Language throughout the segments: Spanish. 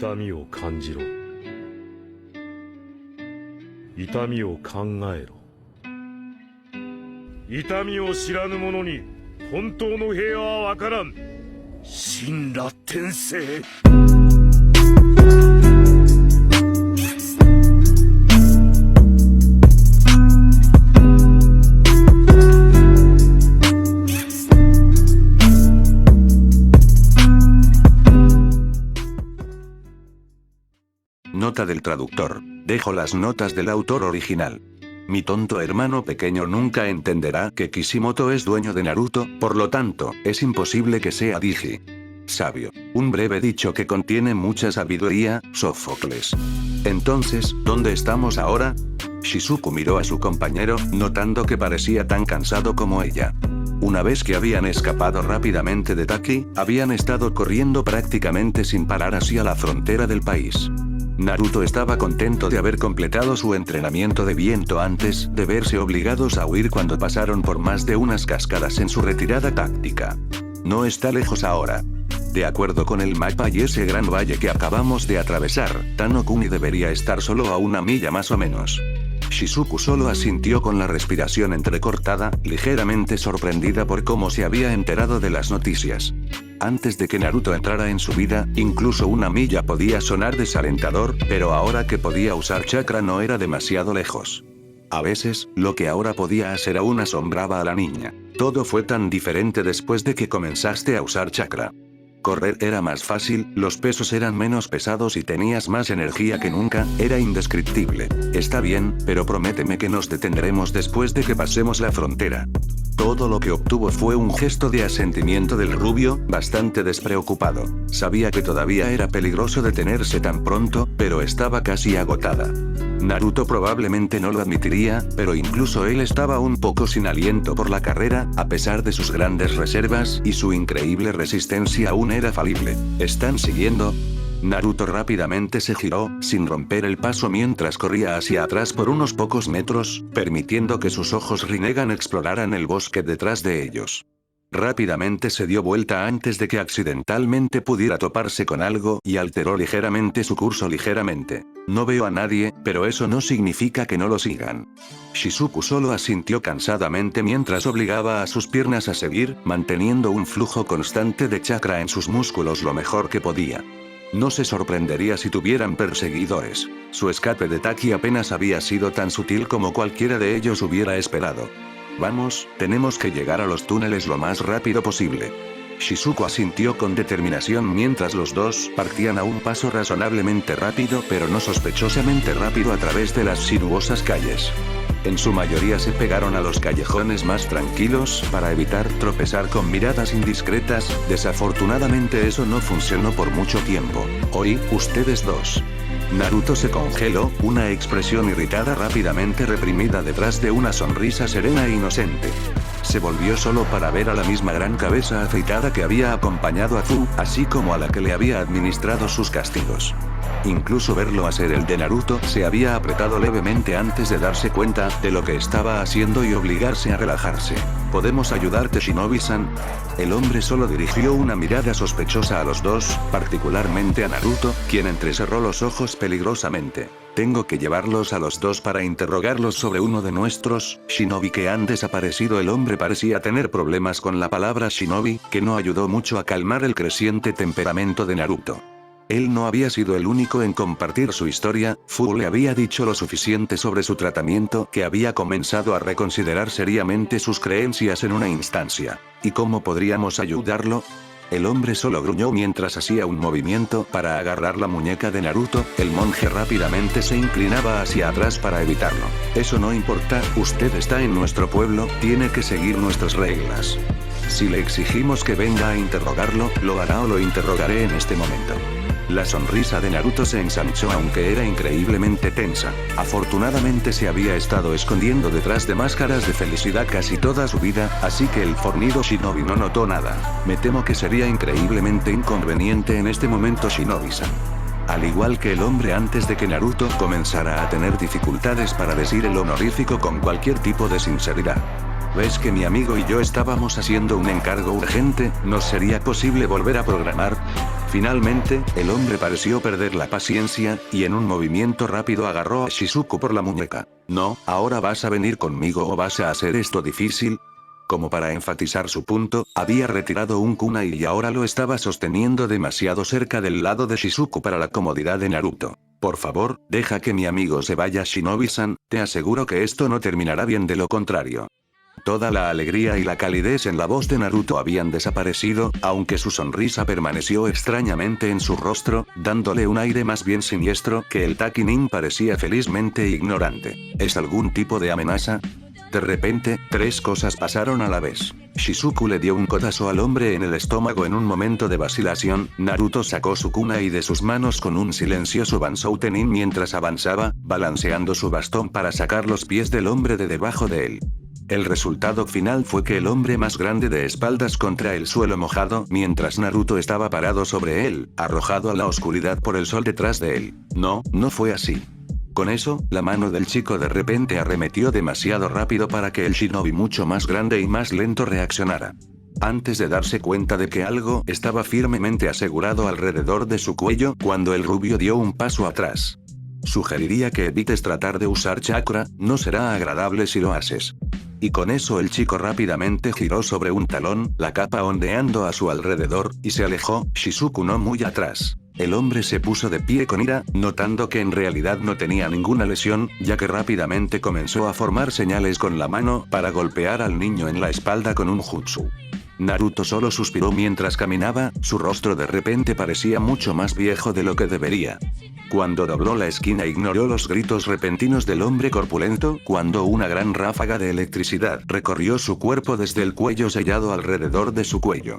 痛みを感じろ。痛みを考えろ。痛みを知らぬ者に本当の平和は分からん。神羅転生。Nota del traductor. Dejo las notas del autor original. Mi tonto hermano pequeño nunca entenderá que Kishimoto es dueño de Naruto, por lo tanto, es imposible que sea Digi. Sabio. Un breve dicho que contiene mucha sabiduría, Sófocles. Entonces, ¿dónde estamos ahora? Shizuku miró a su compañero, notando que parecía tan cansado como ella. Una vez que habían escapado rápidamente de Taki, habían estado corriendo prácticamente sin parar hacia la frontera del país. Naruto estaba contento de haber completado su entrenamiento de viento antes de verse obligados a huir cuando pasaron por más de unas cascadas en su retirada táctica. No está lejos ahora. De acuerdo con el mapa y ese gran valle que acabamos de atravesar, Tano-kuni debería estar solo a 1 milla más o menos. Shizuku solo asintió con la respiración entrecortada, ligeramente sorprendida por cómo se había enterado de las noticias. Antes de que Naruto entrara en su vida, incluso 1 milla podía sonar desalentador, pero ahora que podía usar chakra no era demasiado lejos. A veces, lo que ahora podía hacer aún asombraba a la niña. Todo fue tan diferente después de que comenzaste a usar chakra. Correr era más fácil, los pesos eran menos pesados y tenías más energía que nunca, era indescriptible. Está bien, pero prométeme que nos detendremos después de que pasemos la frontera. Todo lo que obtuvo fue un gesto de asentimiento del rubio, bastante despreocupado. Sabía que todavía era peligroso detenerse tan pronto, pero estaba casi agotada. Naruto probablemente no lo admitiría, pero incluso él estaba un poco sin aliento por la carrera, a pesar de sus grandes reservas y su increíble resistencia aún era falible. ¿Están siguiendo? Naruto rápidamente se giró, sin romper el paso mientras corría hacia atrás por unos pocos metros, permitiendo que sus ojos Rinnegan exploraran el bosque detrás de ellos. Rápidamente se dio vuelta antes de que accidentalmente pudiera toparse con algo y alteró ligeramente su curso ligeramente. No veo a nadie, pero eso no significa que no lo sigan. Shizuku solo asintió cansadamente mientras obligaba a sus piernas a seguir, manteniendo un flujo constante de chakra en sus músculos lo mejor que podía. No se sorprendería si tuvieran perseguidores. Su escape de Taki apenas había sido tan sutil como cualquiera de ellos hubiera esperado. Vamos, tenemos que llegar a los túneles lo más rápido posible. Shizuku asintió con determinación mientras los dos partían a un paso razonablemente rápido pero no sospechosamente rápido a través de las sinuosas calles. En su mayoría se pegaron a los callejones más tranquilos para evitar tropezar con miradas indiscretas. Desafortunadamente eso no funcionó por mucho tiempo. Hoy, ustedes dos. Naruto se congeló, una expresión irritada rápidamente reprimida detrás de una sonrisa serena e inocente. Se volvió solo para ver a la misma gran cabeza afeitada que había acompañado a Zu, así como a la que le había administrado sus castigos. Incluso verlo hacer el de Naruto se había apretado levemente antes de darse cuenta de lo que estaba haciendo y obligarse a relajarse. ¿Podemos ayudarte, Shinobi-san? El hombre solo dirigió una mirada sospechosa a los dos, particularmente a Naruto, quien entrecerró los ojos peligrosamente. Tengo que llevarlos a los dos para interrogarlos sobre uno de nuestros shinobi que han desaparecido. El hombre parecía tener problemas con la palabra shinobi, que no ayudó mucho a calmar el creciente temperamento de Naruto. Él no había sido el único en compartir su historia. Fu le había dicho lo suficiente sobre su tratamiento que había comenzado a reconsiderar seriamente sus creencias en una instancia. ¿Y cómo podríamos ayudarlo? El hombre solo gruñó mientras hacía un movimiento para agarrar la muñeca de Naruto. El monje rápidamente se inclinaba hacia atrás para evitarlo. Eso no importa, usted está en nuestro pueblo, tiene que seguir nuestras reglas. Si le exigimos que venga a interrogarlo, lo hará o lo interrogaré en este momento. La sonrisa de Naruto se ensanchó aunque era increíblemente tensa. Afortunadamente se había estado escondiendo detrás de máscaras de felicidad casi toda su vida, así que el fornido shinobi no notó nada. Me temo que sería increíblemente inconveniente en este momento, Shinobi-san. Al igual que el hombre antes de que Naruto comenzara a tener dificultades para decir el honorífico con cualquier tipo de sinceridad. ¿Ves que mi amigo y yo estábamos haciendo un encargo urgente? ¿Nos sería posible volver a programar? Finalmente, el hombre pareció perder la paciencia, y en un movimiento rápido agarró a Shizuku por la muñeca. No, ¿ahora vas a venir conmigo o vas a hacer esto difícil? Como para enfatizar su punto, había retirado un kunai y ahora lo estaba sosteniendo demasiado cerca del lado de Shizuku para la comodidad de Naruto. Por favor, deja que mi amigo se vaya, Shinobi-san, te aseguro que esto no terminará bien de lo contrario. Toda la alegría y la calidez en la voz de Naruto habían desaparecido, aunque su sonrisa permaneció extrañamente en su rostro, dándole un aire más bien siniestro que el Taki-nin parecía felizmente ignorante. ¿Es algún tipo de amenaza? De repente, tres cosas pasaron a la vez. Shizuku le dio un codazo al hombre en el estómago en un momento de vacilación, Naruto sacó su kunai de sus manos con un silencioso Bansoutenin mientras avanzaba, balanceando su bastón para sacar los pies del hombre de debajo de él. El resultado final fue que el hombre más grande de espaldas contra el suelo mojado mientras Naruto estaba parado sobre él, arrojado a la oscuridad por el sol detrás de él. No, no fue así. Con eso, la mano del chico de repente arremetió demasiado rápido para que el shinobi mucho más grande y más lento reaccionara. Antes de darse cuenta de que algo estaba firmemente asegurado alrededor de su cuello, cuando el rubio dio un paso atrás. Sugeriría que evites tratar de usar chakra, no será agradable si lo haces. Y con eso el chico rápidamente giró sobre un talón, la capa ondeando a su alrededor, y se alejó, Shizuku no muy atrás. El hombre se puso de pie con ira, notando que en realidad no tenía ninguna lesión, ya que rápidamente comenzó a formar señales con la mano para golpear al niño en la espalda con un jutsu. Naruto solo suspiró mientras caminaba, su rostro de repente parecía mucho más viejo de lo que debería. Cuando dobló la esquina ignoró los gritos repentinos del hombre corpulento, cuando una gran ráfaga de electricidad recorrió su cuerpo desde el cuello sellado alrededor de su cuello.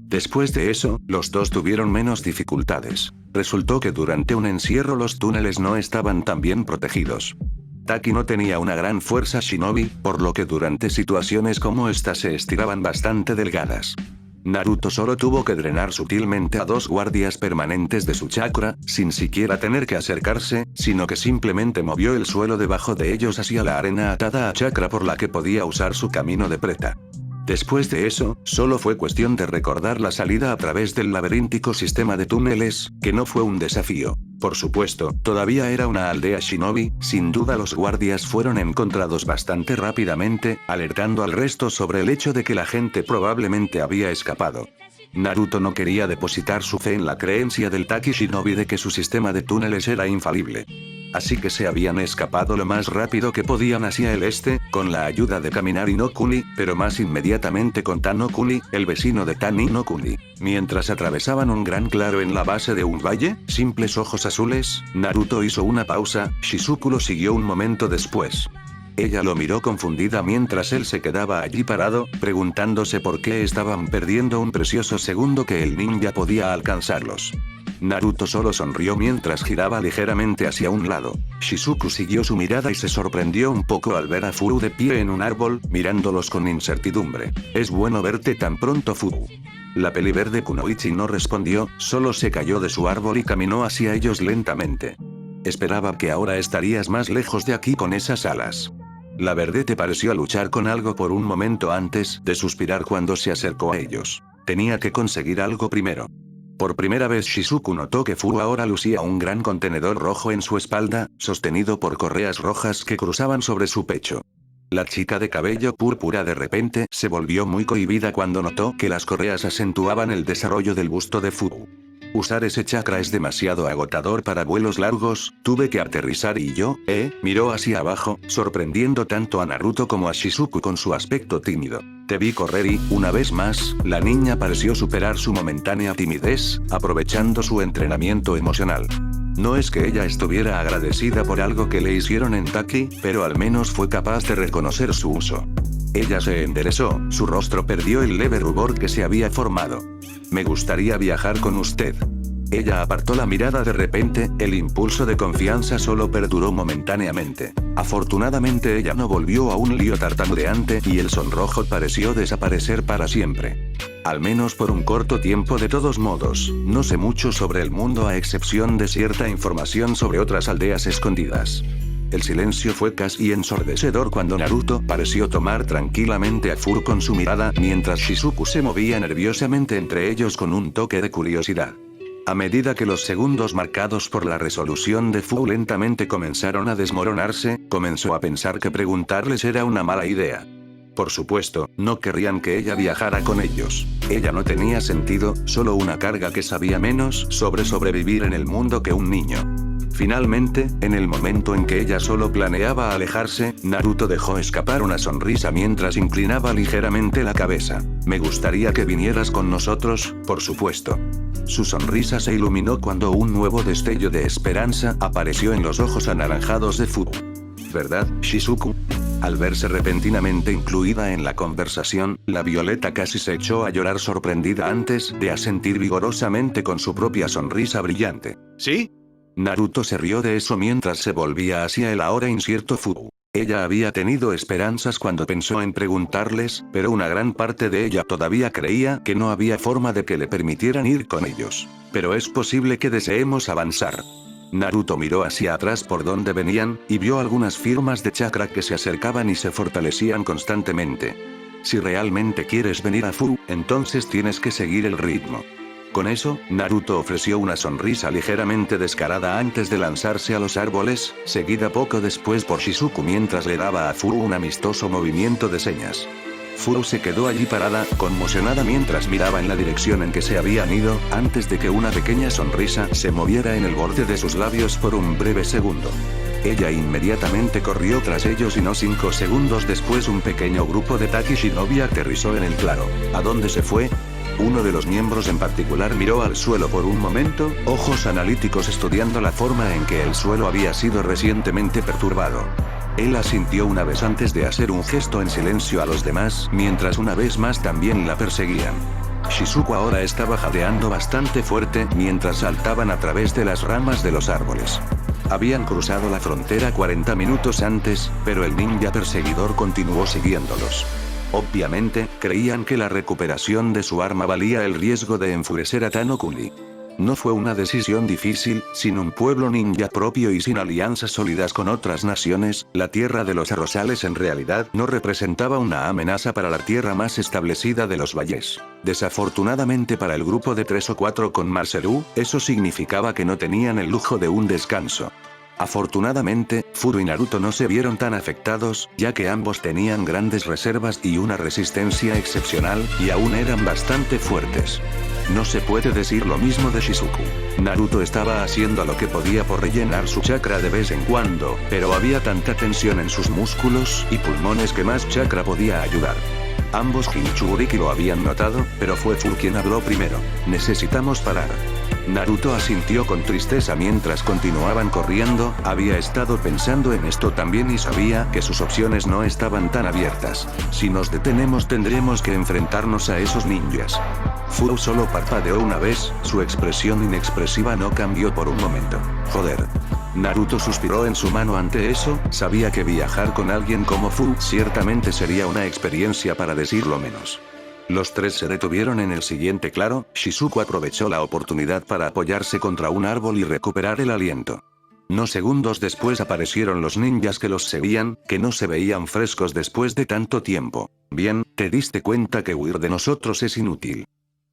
Después de eso, los dos tuvieron menos dificultades. Resultó que durante un encierro los túneles no estaban tan bien protegidos. Taki no tenía una gran fuerza shinobi, por lo que durante situaciones como esta se estiraban bastante delgadas. Naruto solo tuvo que drenar sutilmente a dos guardias permanentes de su chakra, sin siquiera tener que acercarse, sino que simplemente movió el suelo debajo de ellos hacia la arena atada a chakra por la que podía usar su camino de preta. Después de eso, solo fue cuestión de recordar la salida a través del laberíntico sistema de túneles, que no fue un desafío. Por supuesto, todavía era una aldea shinobi, sin duda los guardias fueron encontrados bastante rápidamente, alertando al resto sobre el hecho de que la gente probablemente había escapado. Naruto no quería depositar su fe en la creencia del Taki shinobi de que su sistema de túneles era infalible. Así que se habían escapado lo más rápido que podían hacia el este, con la ayuda de Kaminari no Kuni, pero más inmediatamente con Tano Kuni, el vecino de Tani no Kuni. Mientras atravesaban un gran claro en la base de un valle, simples ojos azules, Naruto hizo una pausa, Shizuku lo siguió un momento después. Ella lo miró confundida mientras él se quedaba allí parado, preguntándose por qué estaban perdiendo un precioso segundo que el ninja podía alcanzarlos. Naruto solo sonrió mientras giraba ligeramente hacia un lado. Shizuku siguió su mirada y se sorprendió un poco al ver a Furu de pie en un árbol, mirándolos con incertidumbre. Es bueno verte tan pronto, Furu. La peliverde Kunoichi no respondió, solo se cayó de su árbol y caminó hacia ellos lentamente. Esperaba que ahora estarías más lejos de aquí con esas alas. La verde te pareció luchar con algo por un momento antes de suspirar cuando se acercó a ellos. Tenía que conseguir algo primero. Por primera vez Shizuku notó que Furu ahora lucía un gran contenedor rojo en su espalda, sostenido por correas rojas que cruzaban sobre su pecho. La chica de cabello púrpura de repente se volvió muy cohibida cuando notó que las correas acentuaban el desarrollo del busto de Furu. Usar ese chakra es demasiado agotador para vuelos largos, tuve que aterrizar y miró hacia abajo, sorprendiendo tanto a Naruto como a Shizuku con su aspecto tímido. Te vi correr y, una vez más, la niña pareció superar su momentánea timidez, aprovechando su entrenamiento emocional. No es que ella estuviera agradecida por algo que le hicieron en Taki, pero al menos fue capaz de reconocer su uso. Ella se enderezó, su rostro perdió el leve rubor que se había formado. Me gustaría viajar con usted. Ella apartó la mirada de repente, el impulso de confianza solo perduró momentáneamente. Afortunadamente ella no volvió a un lío tartamudeante y el sonrojo pareció desaparecer para siempre. Al menos por un corto tiempo. De todos modos, no sé mucho sobre el mundo a excepción de cierta información sobre otras aldeas escondidas. El silencio fue casi ensordecedor cuando Naruto pareció tomar tranquilamente a Furu con su mirada mientras Shizuku se movía nerviosamente entre ellos con un toque de curiosidad. A medida que los segundos marcados por la resolución de Fu lentamente comenzaron a desmoronarse, comenzó a pensar que preguntarles era una mala idea. Por supuesto, no querrían que ella viajara con ellos. Ella no tenía sentido, solo una carga que sabía menos sobre sobrevivir en el mundo que un niño. Finalmente, en el momento en que ella solo planeaba alejarse, Naruto dejó escapar una sonrisa mientras inclinaba ligeramente la cabeza. Me gustaría que vinieras con nosotros, por supuesto. Su sonrisa se iluminó cuando un nuevo destello de esperanza apareció en los ojos anaranjados de Fu. ¿Verdad, Shizuku? Al verse repentinamente incluida en la conversación, la Violeta casi se echó a llorar sorprendida antes de asentir vigorosamente con su propia sonrisa brillante. ¿Sí? Naruto se rió de eso mientras se volvía hacia el ahora incierto Fu. Ella había tenido esperanzas cuando pensó en preguntarles, pero una gran parte de ella todavía creía que no había forma de que le permitieran ir con ellos. Pero es posible que deseemos avanzar. Naruto miró hacia atrás por donde venían, y vio algunas firmas de chakra que se acercaban y se fortalecían constantemente. Si realmente quieres venir a Fu, entonces tienes que seguir el ritmo. Con eso, Naruto ofreció una sonrisa ligeramente descarada antes de lanzarse a los árboles, seguida poco después por Shizuku mientras le daba a Fu un amistoso movimiento de señas. Fu se quedó allí parada, conmocionada mientras miraba en la dirección en que se habían ido, antes de que una pequeña sonrisa se moviera en el borde de sus labios por un breve segundo. Ella inmediatamente corrió tras ellos y no 5 segundos después un pequeño grupo de Taki Shinobi aterrizó en el claro. ¿A dónde se fue? Uno de los miembros en particular miró al suelo por un momento, ojos analíticos estudiando la forma en que el suelo había sido recientemente perturbado. Él asintió una vez antes de hacer un gesto en silencio a los demás, mientras una vez más también la perseguían. Shizuku ahora estaba jadeando bastante fuerte mientras saltaban a través de las ramas de los árboles. Habían cruzado la frontera 40 minutos antes, pero el ninja perseguidor continuó siguiéndolos. Obviamente, creían que la recuperación de su arma valía el riesgo de enfurecer a Tano Kuni. No fue una decisión difícil, sin un pueblo ninja propio y sin alianzas sólidas con otras naciones, la tierra de los arrozales en realidad no representaba una amenaza para la tierra más establecida de los valles. Desafortunadamente para el grupo de 3 o 4 con Masaru, eso significaba que no tenían el lujo de un descanso. Afortunadamente, Furu y Naruto no se vieron tan afectados, ya que ambos tenían grandes reservas y una resistencia excepcional, y aún eran bastante fuertes. No se puede decir lo mismo de Shizuku. Naruto estaba haciendo lo que podía por rellenar su chakra de vez en cuando, pero había tanta tensión en sus músculos y pulmones que más chakra podía ayudar. Ambos Jinchuriki lo habían notado, pero fue Fu quien habló primero. Necesitamos parar. Naruto asintió con tristeza mientras continuaban corriendo, había estado pensando en esto también y sabía que sus opciones no estaban tan abiertas. Si nos detenemos tendremos que enfrentarnos a esos ninjas. Fu solo parpadeó una vez, su expresión inexpresiva no cambió por un momento. Joder. Naruto suspiró en su mano ante eso, sabía que viajar con alguien como Fu ciertamente sería una experiencia para decirlo menos. Los tres se detuvieron en el siguiente claro, Shizuku aprovechó la oportunidad para apoyarse contra un árbol y recuperar el aliento. No segundos después aparecieron los ninjas que los seguían, que no se veían frescos después de tanto tiempo. Bien, te diste cuenta que huir de nosotros es inútil.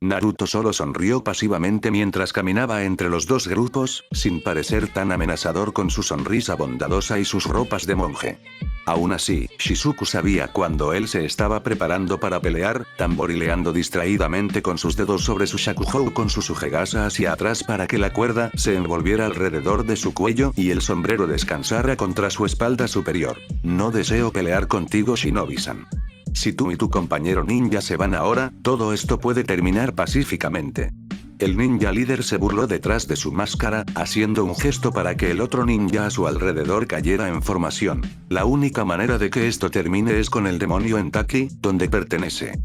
Naruto solo sonrió pasivamente mientras caminaba entre los dos grupos, sin parecer tan amenazador con su sonrisa bondadosa y sus ropas de monje. Aún así, Shizuku sabía cuando él se estaba preparando para pelear, tamborileando distraídamente con sus dedos sobre su shakuhou con su sugegasa hacia atrás para que la cuerda se envolviera alrededor de su cuello y el sombrero descansara contra su espalda superior. No deseo pelear contigo, Shinobi-san. Si tú y tu compañero ninja se van ahora, todo esto puede terminar pacíficamente. El ninja líder se burló detrás de su máscara, haciendo un gesto para que el otro ninja a su alrededor cayera en formación. La única manera de que esto termine es con el demonio en Taki, donde pertenece.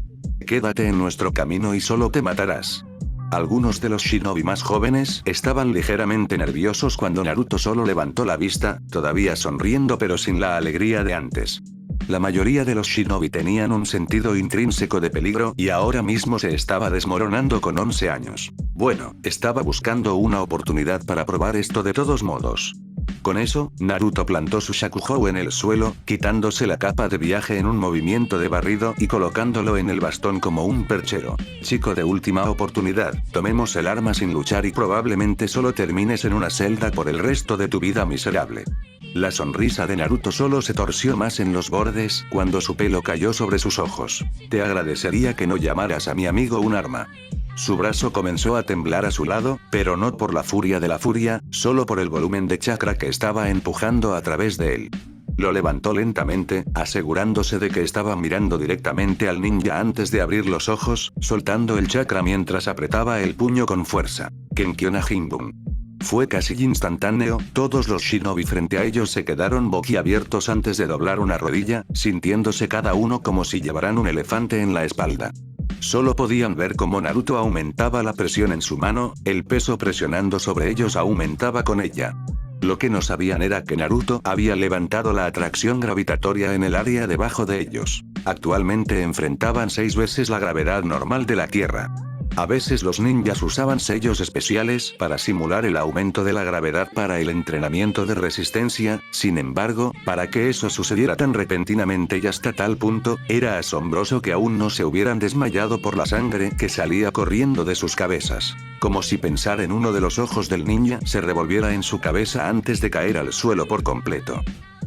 Quédate en nuestro camino y solo te matarás. Algunos de los shinobi más jóvenes estaban ligeramente nerviosos cuando Naruto solo levantó la vista, todavía sonriendo pero sin la alegría de antes. La mayoría de los shinobi tenían un sentido intrínseco de peligro y ahora mismo se estaba desmoronando con 11 años. Bueno, estaba buscando una oportunidad para probar esto de todos modos. Con eso, Naruto plantó su Shakuhou en el suelo, quitándose la capa de viaje en un movimiento de barrido y colocándolo en el bastón como un perchero. Chico de última oportunidad, tomemos el arma sin luchar y probablemente solo termines en una celda por el resto de tu vida miserable. La sonrisa de Naruto solo se torció más en los bordes cuando su pelo cayó sobre sus ojos. Te agradecería que no llamaras a mi amigo un arma. Su brazo comenzó a temblar a su lado, pero no por la furia de la furia, solo por el volumen de chakra que estaba empujando a través de él. Lo levantó lentamente, asegurándose de que estaba mirando directamente al ninja antes de abrir los ojos, soltando el chakra mientras apretaba el puño con fuerza. Kenkyona Jinbun. Fue casi instantáneo, todos los shinobi frente a ellos se quedaron boquiabiertos antes de doblar una rodilla, sintiéndose cada uno como si llevaran un elefante en la espalda. Solo podían ver cómo Naruto aumentaba la presión en su mano, el peso presionando sobre ellos aumentaba con ella. Lo que no sabían era que Naruto había levantado la atracción gravitatoria en el área debajo de ellos. Actualmente enfrentaban 6 veces la gravedad normal de la Tierra. A veces los ninjas usaban sellos especiales para simular el aumento de la gravedad para el entrenamiento de resistencia, sin embargo, para que eso sucediera tan repentinamente y hasta tal punto, era asombroso que aún no se hubieran desmayado por la sangre que salía corriendo de sus cabezas. Como si pensar en uno de los ojos del ninja se revolviera en su cabeza antes de caer al suelo por completo.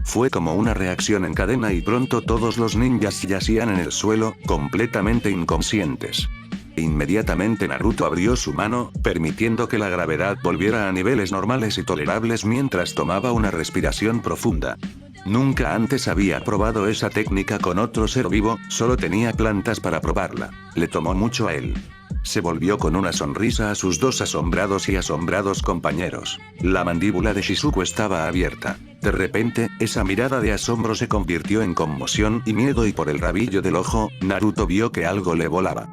Fue como una reacción en cadena y pronto todos los ninjas yacían en el suelo, completamente inconscientes. Inmediatamente Naruto abrió su mano, permitiendo que la gravedad volviera a niveles normales y tolerables mientras tomaba una respiración profunda. Nunca antes había probado esa técnica con otro ser vivo, solo tenía plantas para probarla. Le tomó mucho a él. Se volvió con una sonrisa a sus dos asombrados y asombrados compañeros. La mandíbula de Shizuku estaba abierta. De repente, esa mirada de asombro se convirtió en conmoción y miedo y por el rabillo del ojo, Naruto vio que algo le volaba.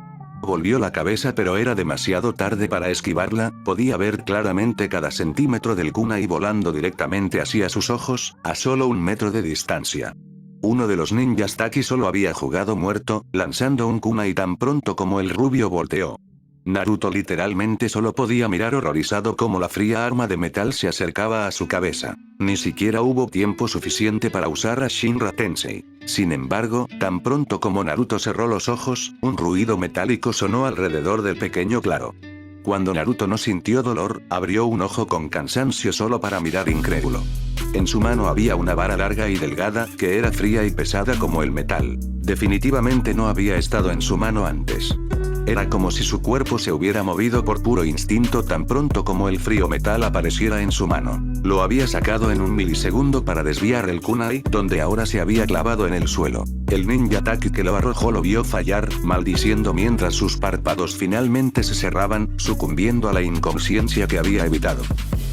Volvió la cabeza pero era demasiado tarde para esquivarla, podía ver claramente cada centímetro del kunai volando directamente hacia sus ojos, a solo 1 metro de distancia. Uno de los ninjas Taki solo había jugado muerto, lanzando un kunai tan pronto como el rubio volteó. Naruto literalmente solo podía mirar horrorizado cómo la fría arma de metal se acercaba a su cabeza. Ni siquiera hubo tiempo suficiente para usar a Shinra Tensei. Sin embargo, tan pronto como Naruto cerró los ojos, un ruido metálico sonó alrededor del pequeño claro. Cuando Naruto no sintió dolor, abrió un ojo con cansancio solo para mirar incrédulo. En su mano había una vara larga y delgada, que era fría y pesada como el metal. Definitivamente no había estado en su mano antes. Era como si su cuerpo se hubiera movido por puro instinto tan pronto como el frío metal apareciera en su mano. Lo había sacado en 1 milisegundo para desviar el kunai, donde ahora se había clavado en el suelo. El ninja Taki que lo arrojó lo vio fallar, maldiciendo mientras sus párpados finalmente se cerraban, sucumbiendo a la inconsciencia que había evitado.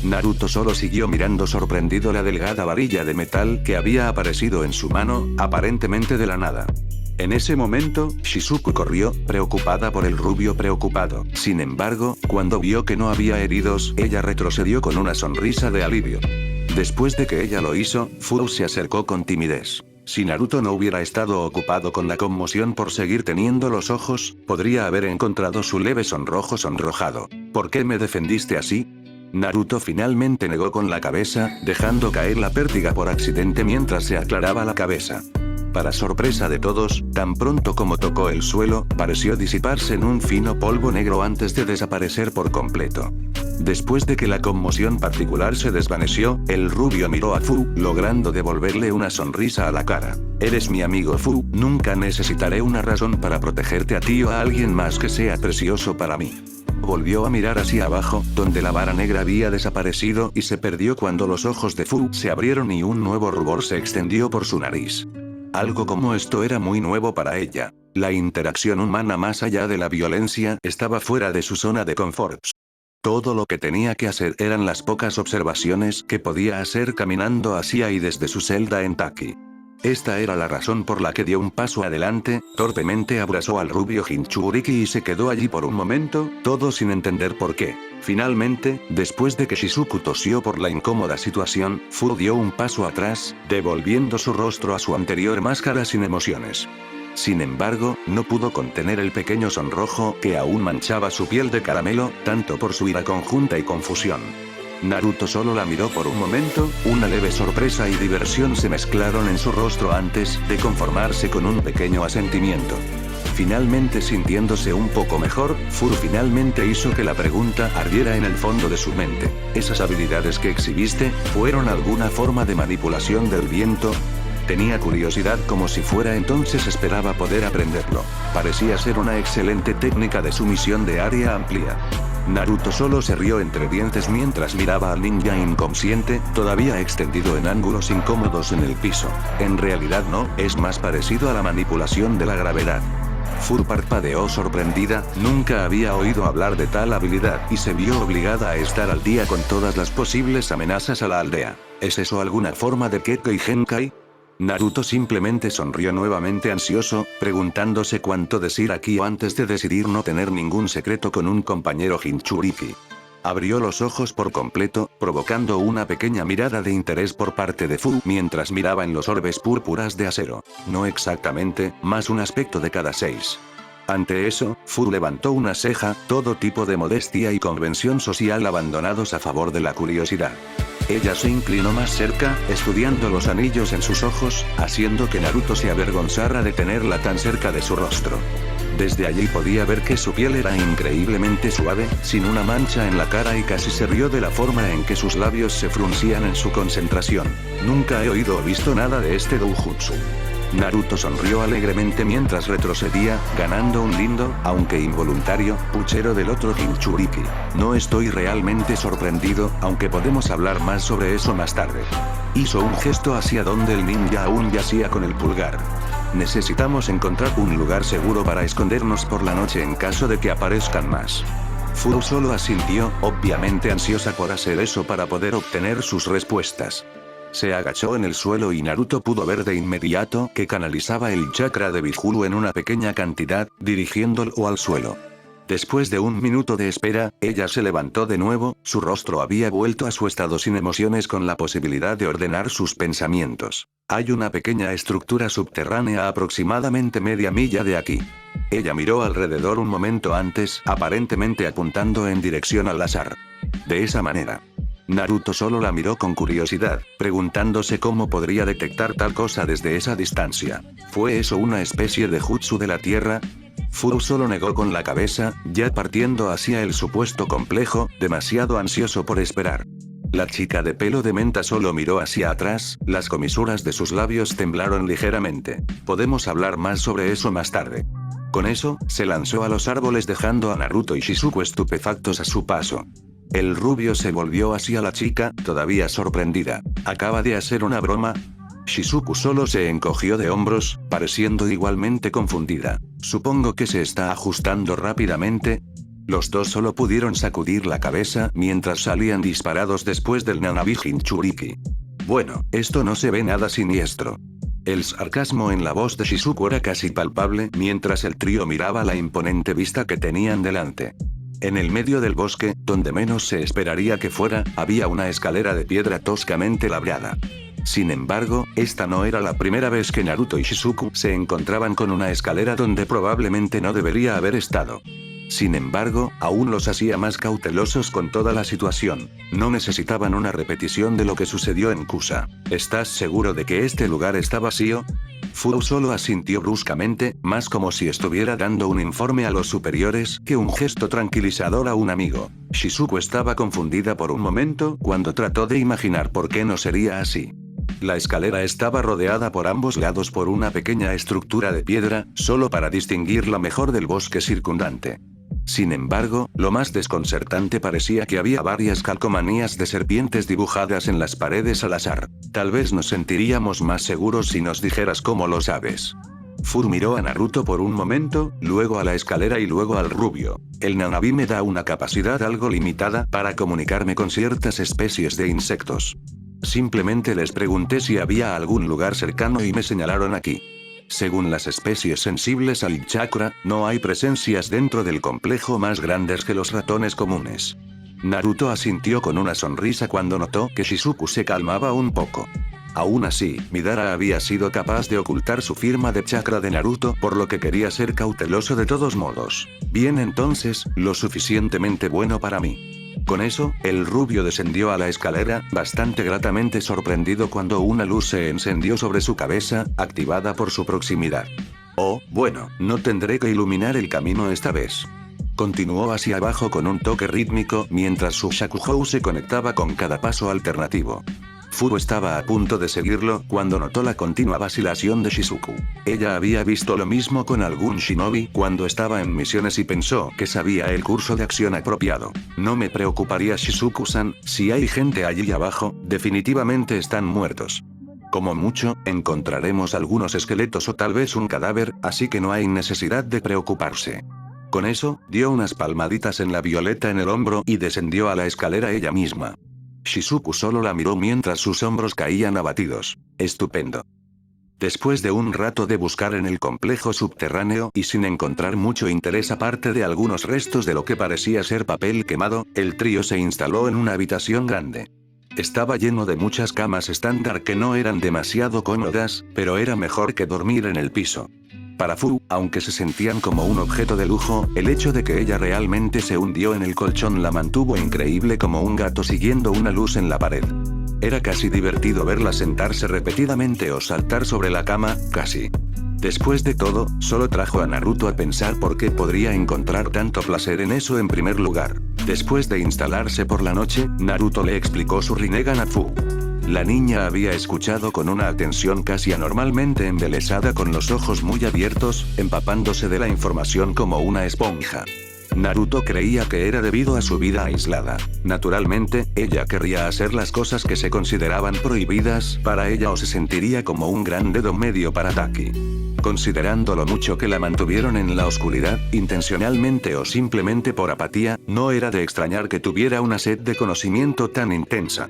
Naruto solo siguió mirando sorprendido la delgada varilla de metal que había aparecido en su mano, aparentemente de la nada. En ese momento, Shizuku corrió, preocupada por el rubio preocupado. Sin embargo, cuando vio que no había heridos, ella retrocedió con una sonrisa de alivio. Después de que ella lo hizo, Furu se acercó con timidez. Si Naruto no hubiera estado ocupado con la conmoción por seguir teniendo los ojos, podría haber encontrado su leve sonrojo sonrojado. ¿Por qué me defendiste así? Naruto finalmente negó con la cabeza, dejando caer la pértiga por accidente mientras se aclaraba la cabeza. Para sorpresa de todos, tan pronto como tocó el suelo, pareció disiparse en un fino polvo negro antes de desaparecer por completo. Después de que la conmoción particular se desvaneció, el rubio miró a Fu, logrando devolverle una sonrisa a la cara. Eres mi amigo Fu, nunca necesitaré una razón para protegerte a ti o a alguien más que sea precioso para mí. Volvió a mirar hacia abajo, donde la vara negra había desaparecido y se perdió cuando los ojos de Fu se abrieron y un nuevo rubor se extendió por su nariz. Algo como esto era muy nuevo para ella. La interacción humana más allá de la violencia estaba fuera de su zona de confort. Todo lo que tenía que hacer eran las pocas observaciones que podía hacer caminando hacia y desde su celda en Taki. Esta era la razón por la que dio un paso adelante, torpemente abrazó al rubio Jinchuriki y se quedó allí por un momento, todo sin entender por qué. Finalmente, después de que Shizuku tosió por la incómoda situación, Fu dio un paso atrás, devolviendo su rostro a su anterior máscara sin emociones. Sin embargo, no pudo contener el pequeño sonrojo que aún manchaba su piel de caramelo, tanto por su ira conjunta y confusión. Naruto solo la miró por un momento, una leve sorpresa y diversión se mezclaron en su rostro antes de conformarse con un pequeño asentimiento. Finalmente sintiéndose un poco mejor, Furu finalmente hizo que la pregunta ardiera en el fondo de su mente. ¿Esas habilidades que exhibiste, fueron alguna forma de manipulación del viento? Tenía curiosidad como si fuera entonces esperaba poder aprenderlo. Parecía ser una excelente técnica de sumisión de área amplia. Naruto solo se rió entre dientes mientras miraba al ninja inconsciente, todavía extendido en ángulos incómodos en el piso. En realidad no, es más parecido a la manipulación de la gravedad. Fur parpadeó sorprendida, nunca había oído hablar de tal habilidad y se vio obligada a estar al día con todas las posibles amenazas a la aldea. ¿Es eso alguna forma de Kekkei Genkai? Naruto simplemente sonrió nuevamente ansioso, preguntándose cuánto decir aquí antes de decidir no tener ningún secreto con un compañero Jinchuriki. Abrió los ojos por completo, provocando una pequeña mirada de interés por parte de Fu mientras miraba en los orbes púrpuras de acero. No exactamente, más un aspecto de cada 6. Ante eso, Fu levantó una ceja, todo tipo de modestia y convención social abandonados a favor de la curiosidad. Ella se inclinó más cerca, estudiando los anillos en sus ojos, haciendo que Naruto se avergonzara de tenerla tan cerca de su rostro. Desde allí podía ver que su piel era increíblemente suave, sin una mancha en la cara y casi se rió de la forma en que sus labios se fruncían en su concentración. Nunca he oído o visto nada de este doujutsu. Naruto sonrió alegremente mientras retrocedía, ganando un lindo, aunque involuntario, puchero del otro Jinchuriki. No estoy realmente sorprendido, aunque podemos hablar más sobre eso más tarde. Hizo un gesto hacia donde el ninja aún yacía con el pulgar. Necesitamos encontrar un lugar seguro para escondernos por la noche en caso de que aparezcan más. Furu solo asintió, obviamente ansiosa por hacer eso para poder obtener sus respuestas. Se agachó en el suelo y Naruto pudo ver de inmediato que canalizaba el chakra de Bifuru en una pequeña cantidad, dirigiéndolo al suelo. Después de un minuto de espera, ella se levantó de nuevo, su rostro había vuelto a su estado sin emociones con la posibilidad de ordenar sus pensamientos. Hay una pequeña estructura subterránea a aproximadamente media milla de aquí. Ella miró alrededor un momento antes, aparentemente apuntando en dirección al azar. De esa manera. Naruto solo la miró con curiosidad, preguntándose cómo podría detectar tal cosa desde esa distancia. ¿Fue eso una especie de jutsu de la tierra? Furu solo negó con la cabeza, ya partiendo hacia el supuesto complejo, demasiado ansioso por esperar. La chica de pelo de menta solo miró hacia atrás, las comisuras de sus labios temblaron ligeramente. Podemos hablar más sobre eso más tarde. Con eso, se lanzó a los árboles dejando a Naruto y Shizuku estupefactos a su paso. El rubio se volvió hacia la chica, todavía sorprendida. ¿Acaba de hacer una broma? Shizuku solo se encogió de hombros, pareciendo igualmente confundida. Supongo que se está ajustando rápidamente. Los dos solo pudieron sacudir la cabeza mientras salían disparados después del Nanabi Jinchuriki. Bueno, esto no se ve nada siniestro. El sarcasmo en la voz de Shizuku era casi palpable mientras el trío miraba la imponente vista que tenían delante. En el medio del bosque, donde menos se esperaría que fuera, había una escalera de piedra toscamente labrada. Sin embargo, esta no era la primera vez que Naruto y Shizuku se encontraban con una escalera donde probablemente no debería haber estado. Sin embargo, aún los hacía más cautelosos con toda la situación. No necesitaban una repetición de lo que sucedió en Kusa. ¿Estás seguro de que este lugar está vacío? Furu solo asintió bruscamente, más como si estuviera dando un informe a los superiores que un gesto tranquilizador a un amigo. Shizuku estaba confundida por un momento cuando trató de imaginar por qué no sería así. La escalera estaba rodeada por ambos lados por una pequeña estructura de piedra, solo para distinguirla mejor del bosque circundante. Sin embargo, lo más desconcertante parecía que había varias calcomanías de serpientes dibujadas en las paredes al azar. Tal vez nos sentiríamos más seguros si nos dijeras cómo lo sabes. Furu miró a Naruto por un momento, luego a la escalera y luego al rubio. El Nanabi me da una capacidad algo limitada para comunicarme con ciertas especies de insectos. Simplemente les pregunté si había algún lugar cercano y me señalaron aquí. Según las especies sensibles al chakra, no hay presencias dentro del complejo más grandes que los ratones comunes. Naruto asintió con una sonrisa cuando notó que Shizuku se calmaba un poco. Aún así, Midara había sido capaz de ocultar su firma de chakra de Naruto, por lo que quería ser cauteloso de todos modos. Bien entonces, lo suficientemente bueno para mí. Con eso, el rubio descendió a la escalera, bastante gratamente sorprendido cuando una luz se encendió sobre su cabeza, activada por su proximidad. Oh, bueno, no tendré que iluminar el camino esta vez. Continuó hacia abajo con un toque rítmico mientras su shakuhou se conectaba con cada paso alternativo. Furu estaba a punto de seguirlo cuando notó la continua vacilación de Shizuku. Ella había visto lo mismo con algún shinobi cuando estaba en misiones y pensó que sabía el curso de acción apropiado. No me preocuparía Shizuku-san, si hay gente allí abajo, definitivamente están muertos. Como mucho, encontraremos algunos esqueletos o tal vez un cadáver, así que no hay necesidad de preocuparse. Con eso, dio unas palmaditas en la Violeta en el hombro y descendió a la escalera ella misma. Shizuku solo la miró mientras sus hombros caían abatidos. Estupendo. Después de un rato de buscar en el complejo subterráneo y sin encontrar mucho interés aparte de algunos restos de lo que parecía ser papel quemado, el trío se instaló en una habitación grande. Estaba lleno de muchas camas estándar que no eran demasiado cómodas, pero era mejor que dormir en el piso. Para Fu, aunque se sentían como un objeto de lujo, el hecho de que ella realmente se hundió en el colchón la mantuvo increíble como un gato siguiendo una luz en la pared. Era casi divertido verla sentarse repetidamente o saltar sobre la cama, casi. Después de todo, solo trajo a Naruto a pensar por qué podría encontrar tanto placer en eso en primer lugar. Después de instalarse por la noche, Naruto le explicó su Rinnegan a Fu. La niña había escuchado con una atención casi anormalmente embelesada con los ojos muy abiertos, empapándose de la información como una esponja. Naruto creía que era debido a su vida aislada. Naturalmente, ella querría hacer las cosas que se consideraban prohibidas para ella o se sentiría como un gran dedo medio para Taki. Considerando lo mucho que la mantuvieron en la oscuridad, intencionalmente o simplemente por apatía, no era de extrañar que tuviera una sed de conocimiento tan intensa.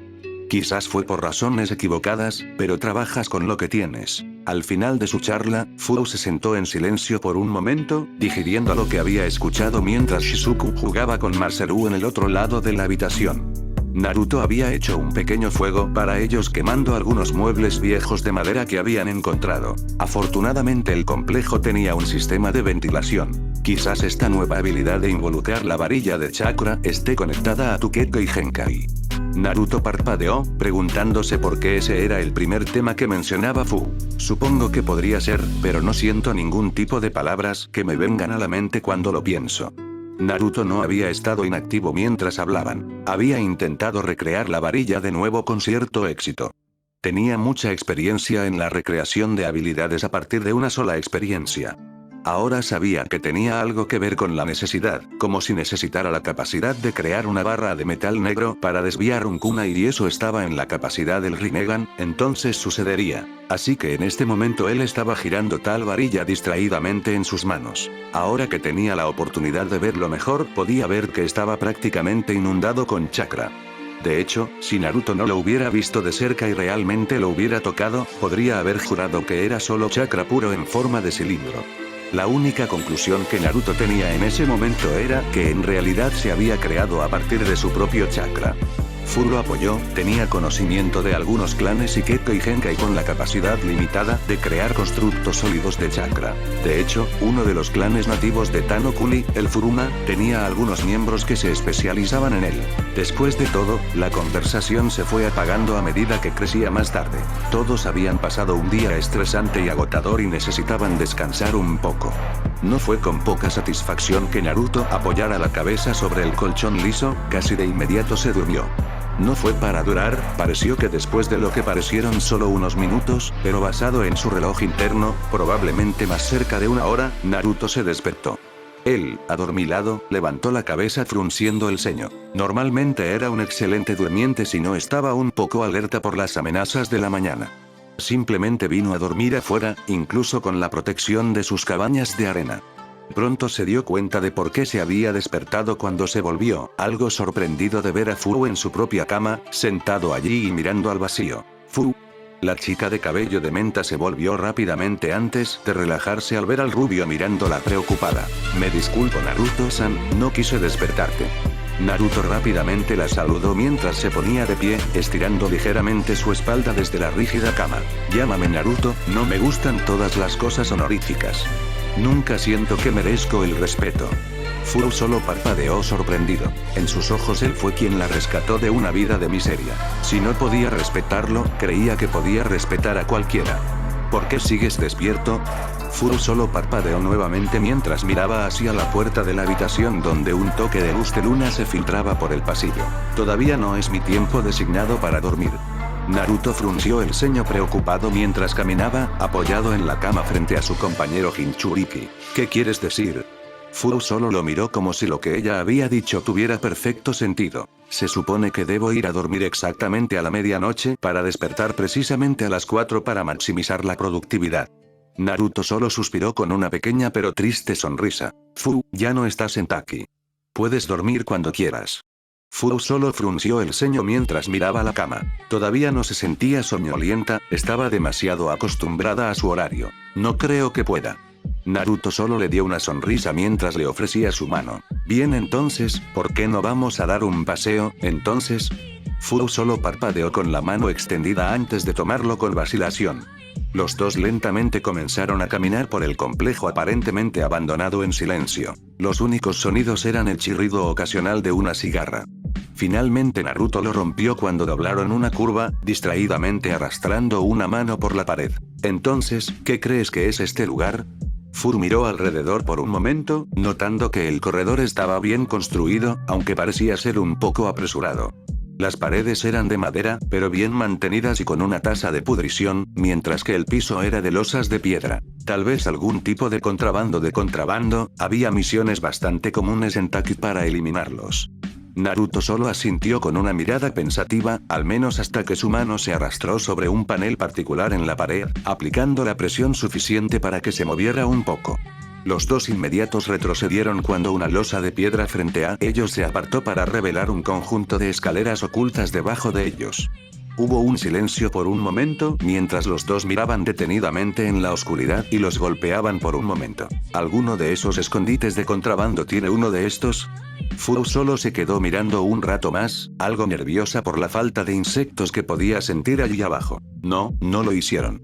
Quizás fue por razones equivocadas, pero trabajas con lo que tienes. Al final de su charla, Fu se sentó en silencio por un momento, digiriendo lo que había escuchado mientras Shizuku jugaba con Masaru en el otro lado de la habitación. Naruto había hecho un pequeño fuego para ellos quemando algunos muebles viejos de madera que habían encontrado. Afortunadamente el complejo tenía un sistema de ventilación. Quizás esta nueva habilidad de involucrar la varilla de chakra esté conectada a Tukeko y Genkai. Naruto parpadeó, preguntándose por qué ese era el primer tema que mencionaba Fu. Supongo que podría ser, pero no siento ningún tipo de palabras que me vengan a la mente cuando lo pienso. Naruto no había estado inactivo mientras hablaban. Había intentado recrear la varilla de nuevo con cierto éxito. Tenía mucha experiencia en la recreación de habilidades a partir de una sola experiencia. Ahora sabía que tenía algo que ver con la necesidad, como si necesitara la capacidad de crear una barra de metal negro para desviar un kunai y eso estaba en la capacidad del Rinnegan, entonces sucedería. Así que en este momento él estaba girando tal varilla distraídamente en sus manos. Ahora que tenía la oportunidad de verlo mejor, podía ver que estaba prácticamente inundado con chakra. De hecho, si Naruto no lo hubiera visto de cerca y realmente lo hubiera tocado, podría haber jurado que era solo chakra puro en forma de cilindro. La única conclusión que Naruto tenía en ese momento era que en realidad se había creado a partir de su propio chakra. Fu lo apoyó, tenía conocimiento de algunos clanes Ikeko y Genkai con la capacidad limitada de crear constructos sólidos de chakra. De hecho, uno de los clanes nativos de Tano-Kuni, el Furuma, tenía algunos miembros que se especializaban en él. Después de todo, la conversación se fue apagando a medida que crecía más tarde. Todos habían pasado un día estresante y agotador y necesitaban descansar un poco. No fue con poca satisfacción que Naruto apoyara la cabeza sobre el colchón liso, casi de inmediato se durmió. No fue para durar, pareció que después de lo que parecieron solo unos minutos, pero basado en su reloj interno, probablemente más cerca de una hora, Naruto se despertó. Él, adormilado, levantó la cabeza frunciendo el ceño. Normalmente era un excelente durmiente si no estaba un poco alerta por las amenazas de la mañana. Simplemente vino a dormir afuera, incluso con la protección de sus cabañas de arena. Pronto se dio cuenta de por qué se había despertado cuando se volvió, algo sorprendido de ver a Fu en su propia cama, sentado allí y mirando al vacío. Fu. La chica de cabello de menta se volvió rápidamente antes de relajarse al ver al rubio mirándola preocupada. Me disculpo Naruto-san, no quise despertarte. Naruto rápidamente la saludó mientras se ponía de pie, estirando ligeramente su espalda desde la rígida cama. Llámame Naruto, no me gustan todas las cosas honoríficas. Nunca siento que merezco el respeto. Furu solo parpadeó sorprendido. En sus ojos él fue quien la rescató de una vida de miseria. Si no podía respetarlo, creía que podía respetar a cualquiera. ¿Por qué sigues despierto? Furu solo parpadeó nuevamente mientras miraba hacia la puerta de la habitación donde un toque de luz de luna se filtraba por el pasillo. Todavía no es mi tiempo designado para dormir. Naruto frunció el ceño preocupado mientras caminaba, apoyado en la cama frente a su compañero Jinchuriki. ¿Qué quieres decir? Furu solo lo miró como si lo que ella había dicho tuviera perfecto sentido. Se supone que debo ir a dormir exactamente a la medianoche para despertar precisamente a las 4 para maximizar la productividad. Naruto solo suspiró con una pequeña pero triste sonrisa. Furu, ya no estás en Taki. Puedes dormir cuando quieras. Furu solo frunció el ceño mientras miraba la cama. Todavía no se sentía soñolienta, estaba demasiado acostumbrada a su horario. No creo que pueda. Naruto solo le dio una sonrisa mientras le ofrecía su mano. Bien, entonces, ¿por qué no vamos a dar un paseo, entonces? Furu solo parpadeó con la mano extendida antes de tomarlo con vacilación. Los dos lentamente comenzaron a caminar por el complejo aparentemente abandonado en silencio. Los únicos sonidos eran el chirrido ocasional de una cigarra. Finalmente Naruto lo rompió cuando doblaron una curva, distraídamente arrastrando una mano por la pared. Entonces, ¿qué crees que es este lugar? Furu miró alrededor por un momento, notando que el corredor estaba bien construido, aunque parecía ser un poco apresurado. Las paredes eran de madera, pero bien mantenidas y con una tasa de pudrición, mientras que el piso era de losas de piedra. Tal vez algún tipo de contrabando, había misiones bastante comunes en Taki para eliminarlos. Naruto solo asintió con una mirada pensativa, al menos hasta que su mano se arrastró sobre un panel particular en la pared, aplicando la presión suficiente para que se moviera un poco. Los dos inmediatos retrocedieron cuando una losa de piedra frente a ellos se apartó para revelar un conjunto de escaleras ocultas debajo de ellos. Hubo un silencio por un momento, mientras los dos miraban detenidamente en la oscuridad y los golpeaban por un momento. ¿Alguno de esos escondites de contrabando tiene uno de estos? Furu solo se quedó mirando un rato más, algo nerviosa por la falta de insectos que podía sentir allí abajo. No, no lo hicieron.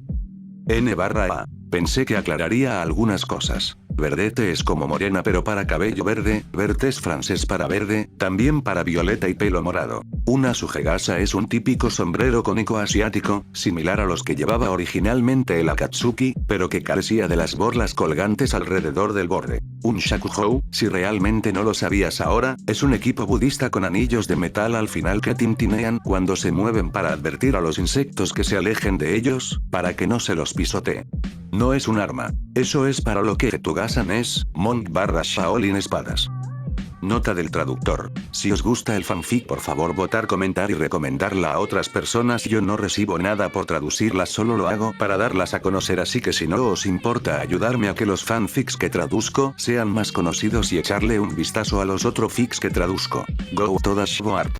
N/A. Pensé que aclararía algunas cosas. Verdete es como morena pero para cabello verde, verte es francés para verde, también para violeta y pelo morado. Una sujegasa es un típico sombrero cónico asiático, similar a los que llevaba originalmente el Akatsuki, pero que carecía de las borlas colgantes alrededor del borde. Un shakuhou, si realmente no lo sabías ahora, es un equipo budista con anillos de metal al final que tintinean cuando se mueven para advertir a los insectos que se alejen de ellos, para que no se los pisotee. No es un arma. Eso es para lo que Getugasan es, Monk/Shaolin espadas. Nota del traductor. Si os gusta el fanfic, por favor votar, comentar y recomendarla a otras personas. Yo no recibo nada por traducirlas, solo lo hago para darlas a conocer, así que si no os importa ayudarme a que los fanfics que traduzco sean más conocidos y echarle un vistazo a los otros fics que traduzco. Go todas Art.